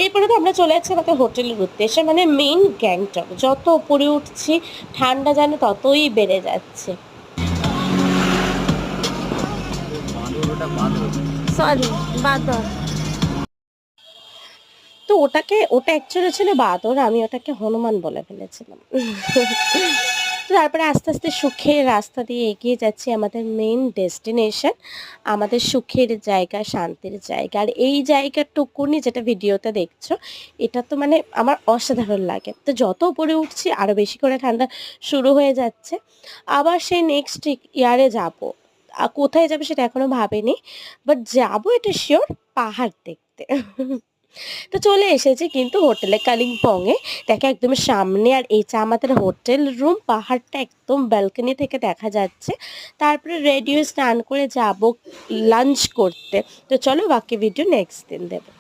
এরপরে তো আমরা চলে যাচ্ছি আমাদের হোটেলের উদ্দেশ্যে, মানে মেইন গ্যাংটক। যত উপরে উঠছি ঠান্ডা যেন ততই বেড়ে যাচ্ছে। সরি, বাদর। তো ওটা অ্যাকচুয়ালি ছিল বাদর, আমি ওটাকে হনুমান বলে ফেলেছিলাম। তো তারপরে আস্তে আস্তে সুখের রাস্তা দিয়ে এগিয়ে যাচ্ছি আমাদের মেইন ডেস্টিনেশন, আমাদের সুখের জায়গা, শান্তির জায়গা। আর এই জায়গাটুকুনি যেটা ভিডিওতে দেখছো, এটা তো মানে আমার অসাধারণ লাগে। তো যত উপরে উঠছি আরও বেশি করে ঠান্ডা শুরু হয়ে যাচ্ছে। আবার সেই নেক্সট ইয়ারে যাব। কোথায় যাবো সেটা এখনো ভাবিনি, বাট যাবো এটা শিওর, পাহাড় দেখতে। তো চলে এসেছি কিন্তু হোটেলে কালিম্পংয়ে। দেখো একদম সামনে, আর এইটা আমাদের হোটেল রুম, পাহাড়টা একদম ব্যালকনি থেকে দেখা যাচ্ছে। তারপরে রেডি হয়ে স্নান করে যাব লাঞ্চ করতে। তো চলো বাকি ভিডিও নেক্সট দিন দেবো।